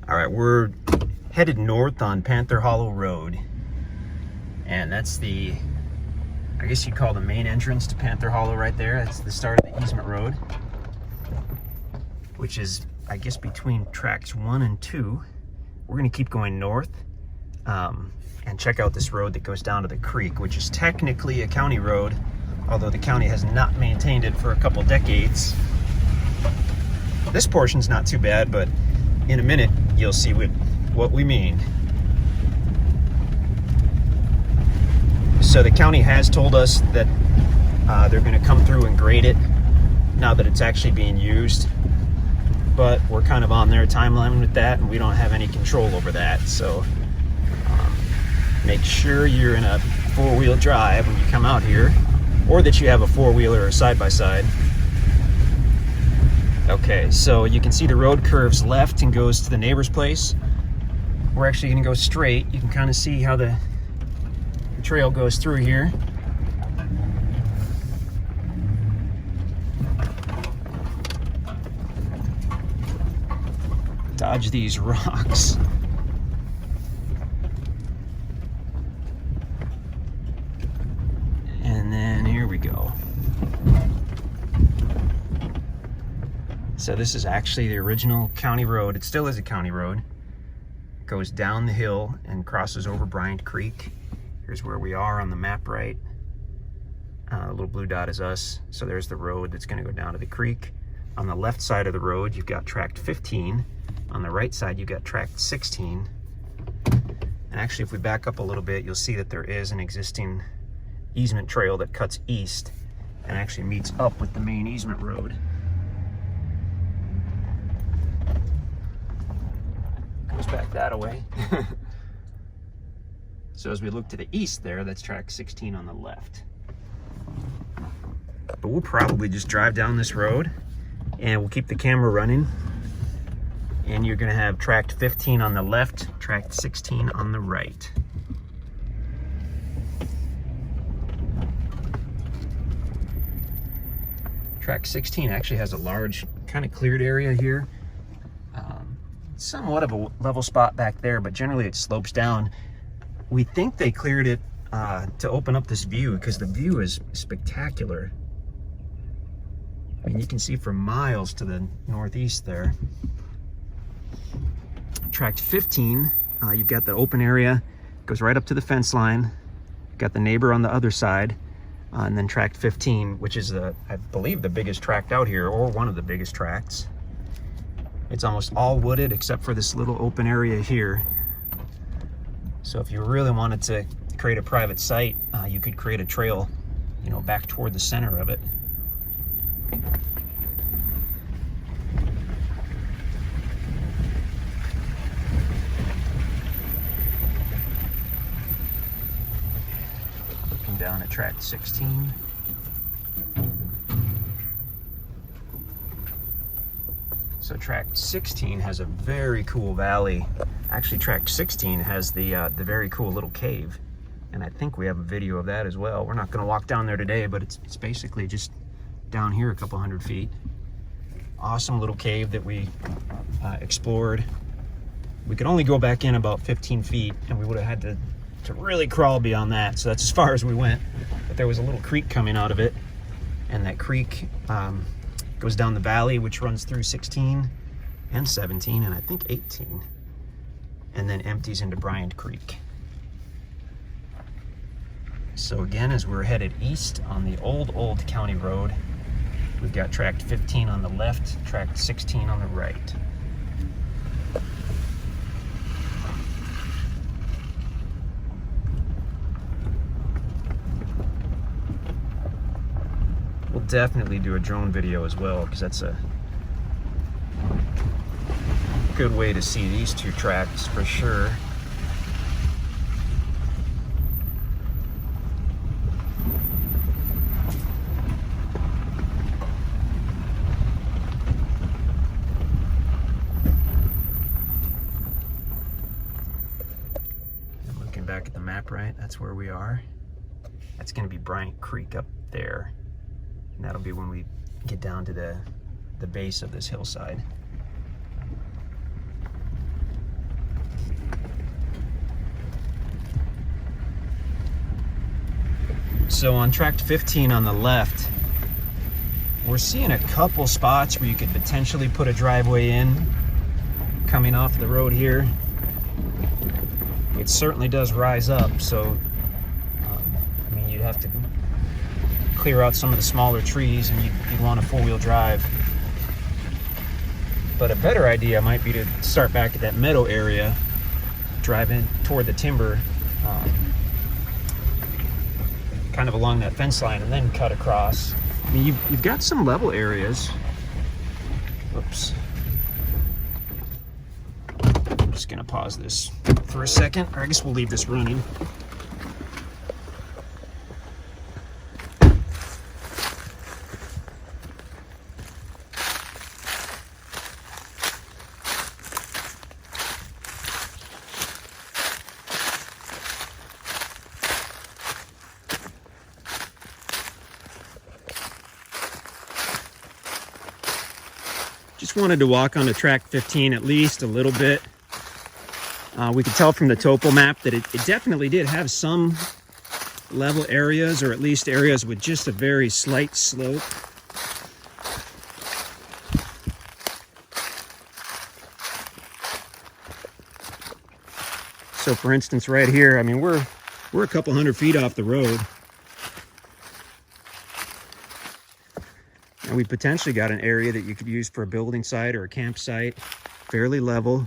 All right, we're headed north on Panther Hollow Road. And that's the, I guess you'd call the main entrance to Panther Hollow right there. That's the start of the easement road, which is, I guess, between Tracts 1 and 2. We're gonna keep going north and check out this road that goes down to the creek, which is technically a county road, although the county has not maintained it for a couple decades. This portion's not too bad, but in a minute, you'll see what we mean. So the county has told us that they're going to come through and grade it now that it's actually being used, but we're kind of on their timeline with that, and we don't have any control over that. So make sure you're in a four-wheel drive when you come out here, or that you have a four-wheeler or side-by-side. Okay, so you can see the road curves left and goes to the neighbor's place. We're actually going to go straight. You can kind of see how the trail goes through here. Dodge these rocks. And then here we go. So this is actually the original county road. It still is a county road. It goes down the hill and crosses over Bryant Creek. Here's where we are on the map, right? The little blue dot is us. So there's the road that's gonna go down to the creek. On the left side of the road, you've got Tract 15. On the right side, you've got Tract 16. And actually, if we back up a little bit, you'll see that there is an existing easement trail that cuts east and actually meets up with the main easement road. Goes back that way. So as we look to the east there, that's Tract 16 on the left. But we'll probably just drive down this road and we'll keep the camera running. And you're gonna have Tract 15 on the left, Tract 16 on the right. Tract 16 actually has a large kind of cleared area here. Somewhat of a level spot back there, but generally it slopes down. We think they cleared it to open up this view because the view is spectacular. I mean, you can see for miles to the northeast there. Tract 15, you've got the open area, goes right up to the fence line. You've got the neighbor on the other side. And then Tract 15, which is, I believe, the biggest tract out here, or one of the biggest tracts. It's almost all wooded except for this little open area here. So if you really wanted to create a private site, you could create a trail, you know, back toward the center of it. Looking down at Tract 16. So Tract 16 has a very cool valley. Actually, Tract 16 has the very cool little cave. And I think we have a video of that as well. We're not gonna walk down there today, but it's basically just down here a couple hundred feet. Awesome little cave that we explored. We could only go back in about 15 feet and we would have had to really crawl beyond that. So that's as far as we went. But there was a little creek coming out of it. And that creek, goes down the valley, which runs through 16 and 17 and I think 18, and then empties into Bryant Creek. So again, as we're headed east on the old county road, we've got Tract 15 on the left, Tract 16 on the right. We'll definitely do a drone video as well, because that's a good way to see these two tracts for sure. And looking back at the map, right, that's where we are. That's going to be Bryant Creek up there. And that'll be when we get down to the base of this hillside. So on Tract 15 on the left, we're seeing a couple spots where you could potentially put a driveway in coming off the road here. It certainly does rise up, so I mean, you'd have to clear out some of the smaller trees and you'd want a four-wheel drive. But a better idea might be to start back at that meadow area, drive in toward the timber, kind of along that fence line, and then cut across. I mean, you've got some level areas. Whoops. I'm just gonna pause this for a second, or I guess we'll leave this running. Just wanted to walk onto Tract 15 at least a little bit. We could tell from the topo map that it definitely did have some level areas, or at least areas with just a very slight slope. So for instance, right here, I mean, we're a couple hundred feet off the road. And we potentially got an area that you could use for a building site or a campsite, fairly level.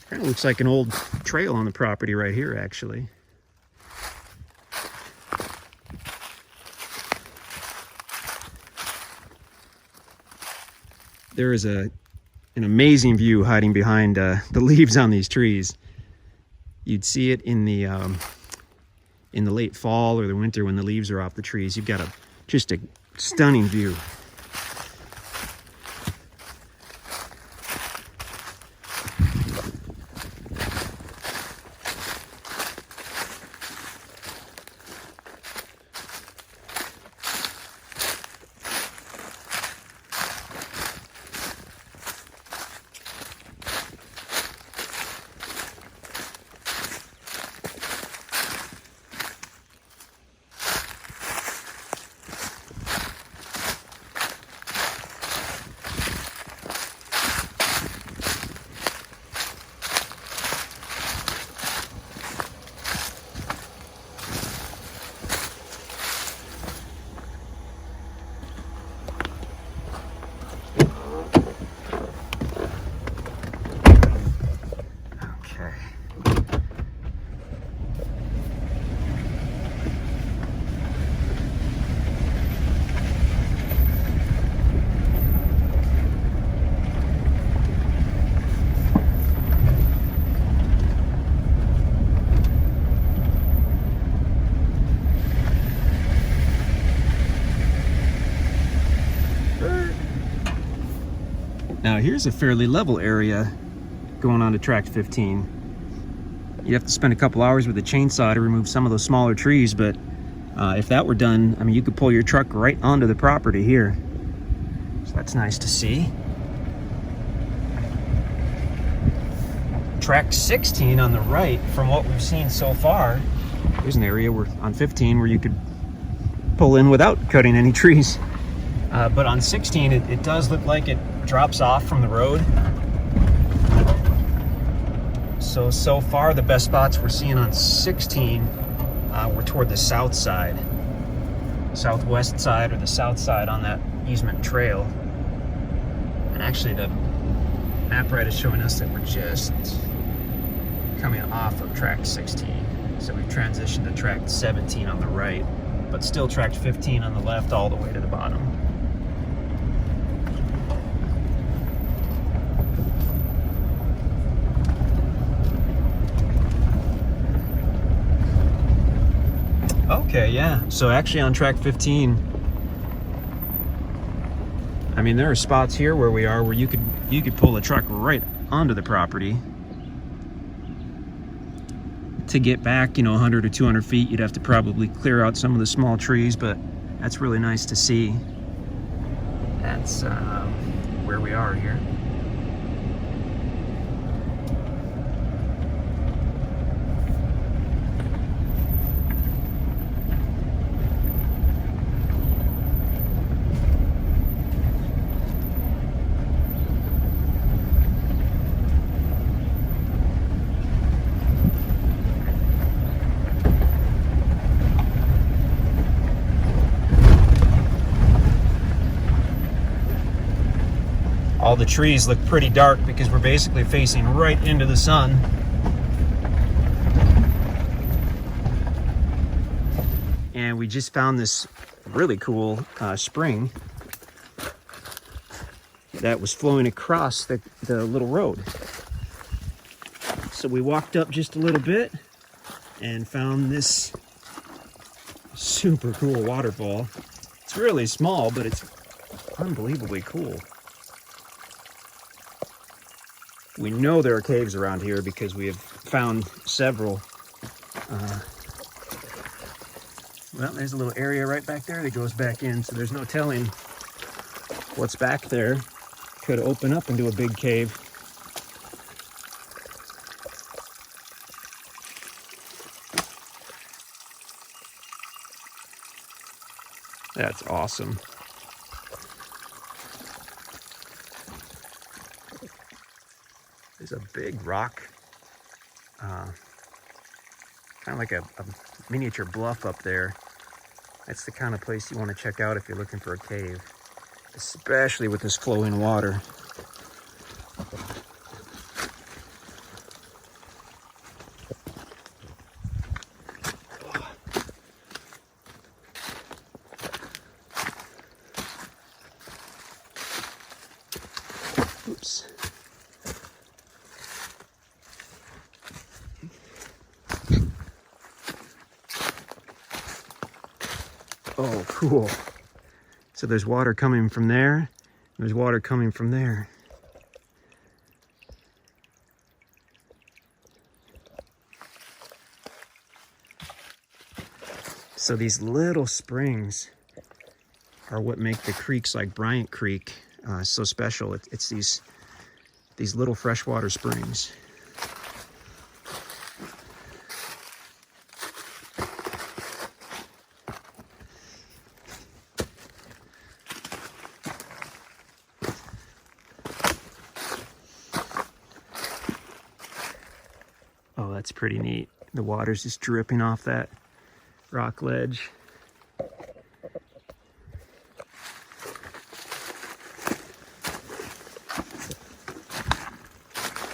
Kind of looks like an old trail on the property right here, actually. There is an amazing view hiding behind the leaves on these trees. You'd see it in the late fall or the winter when the leaves are off the trees. You've got just a stunning view. Now here's a fairly level area going on to Tract 15. You have to spend a couple hours with a chainsaw to remove some of those smaller trees, but if that were done, I mean, you could pull your truck right onto the property here. So that's nice to see. Tract 16 on the right, from what we've seen so far, there's an area where on 15 where you could pull in without cutting any trees. But on 16, it does look like it drops off from the road. So far the best spots we're seeing on 16 were toward the south side, southwest side, or the south side on that easement trail. And actually the map right is showing us that we're just coming off of Tract 16. So we've transitioned to Tract 17 on the right, but still Tract 15 on the left all the way to the bottom. Okay, yeah. So actually on Tract 15, I mean, there are spots here where we are where you could pull a truck right onto the property. To get back, 100 or 200 feet, you'd have to probably clear out some of the small trees, but that's really nice to see. That's where we are here. All the trees look pretty dark because we're basically facing right into the sun. And we just found this really cool spring that was flowing across the little road. So we walked up just a little bit and found this super cool waterfall. It's really small, but it's unbelievably cool. We know there are caves around here because we have found several. Well, there's a little area right back there that goes back in, so there's no telling what's back there. Could open up into a big cave. That's awesome. There's a big rock, kind of like a miniature bluff up there. That's the kind of place you want to check out if you're looking for a cave, especially with this flowing water. Oops. Oh, cool. So there's water coming from there. There's water coming from there. So these little springs are what make the creeks like Bryant Creek so special. It's these little freshwater springs. Oh, that's pretty neat. The water's just dripping off that rock ledge.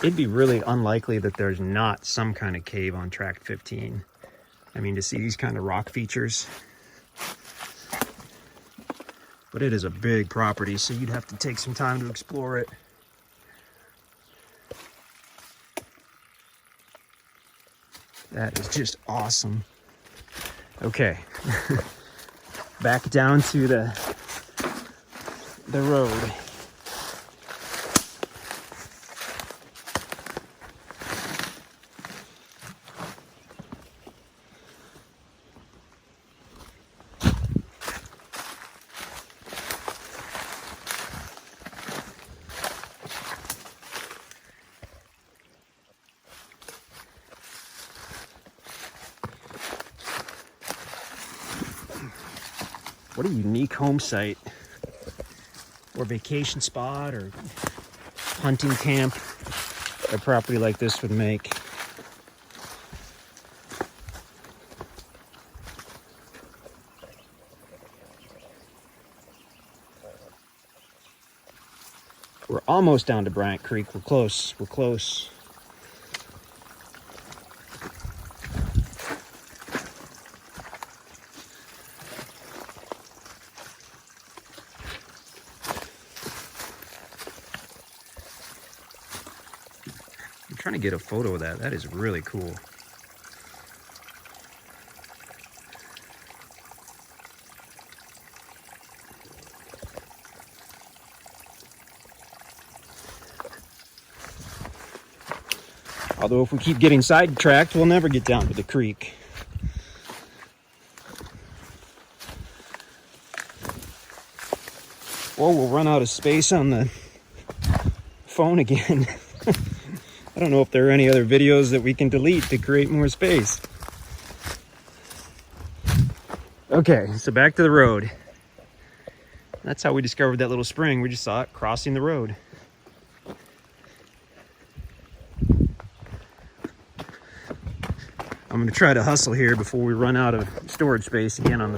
It'd be really unlikely that there's not some kind of cave on Tract 15. I mean, to see these kind of rock features. But it is a big property, so you'd have to take some time to explore it. That is just awesome. Okay, back down to the road. What a unique home site or vacation spot or hunting camp a property like this would make. We're almost down to Bryant Creek. We're close. We're close. I'm trying to get a photo of that. That is really cool. Although if we keep getting sidetracked, we'll never get down to the creek. Or we'll run out of space on the phone again. I don't know if there are any other videos that we can delete to create more space. Okay, so back to the road. That's how we discovered that little spring. We just saw it crossing the road. I'm gonna try to hustle here before we run out of storage space again on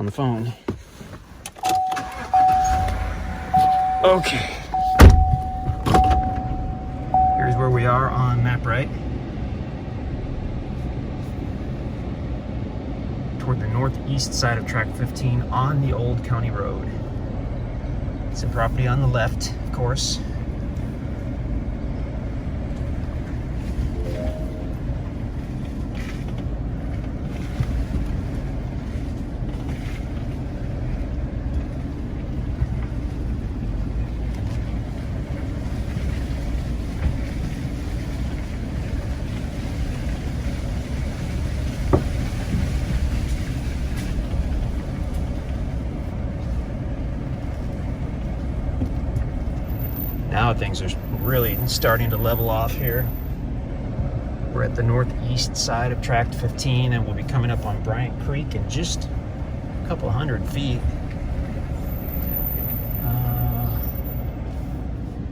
the phone. Okay. we are on map right. Toward the northeast side of Tract 15 on the old county road. Some property on the left, of course. Now things are really starting to level off here. We're at the northeast side of Tract 15 and we'll be coming up on Bryant Creek in just a couple hundred feet. I'm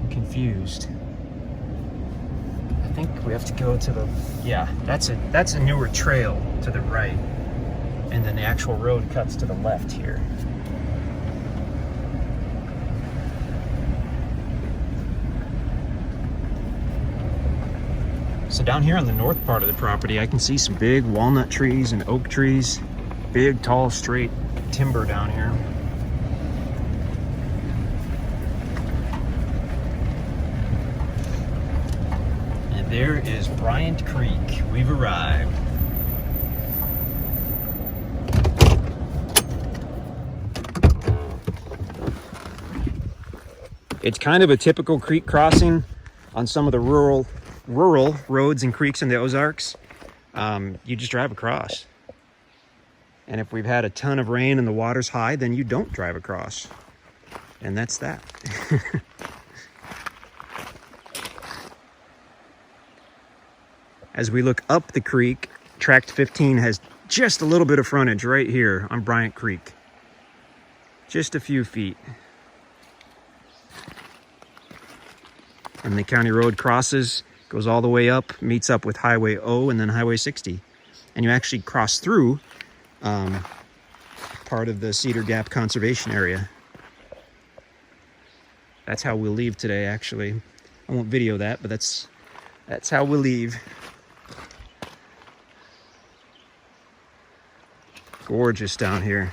confused. I think we have to go to the, yeah, that's a newer trail to the right. And then the actual road cuts to the left here. So down here on the north part of the property, I can see some big walnut trees and oak trees. Big, tall, straight timber down here. And there is Bryant Creek. We've arrived. It's kind of a typical creek crossing on some of the rural roads and creeks in the Ozarks. You just drive across. And if we've had a ton of rain and the water's high, then you don't drive across. And that's that. As we look up the creek, Tract 15 has just a little bit of frontage right here on Bryant Creek. Just a few feet. And the county road crosses, goes all the way up, meets up with Highway O and then Highway 60. And you actually cross through part of the Cedar Gap Conservation Area. That's how we'll leave today, actually. I won't video that, but that's how we'll leave. Gorgeous down here.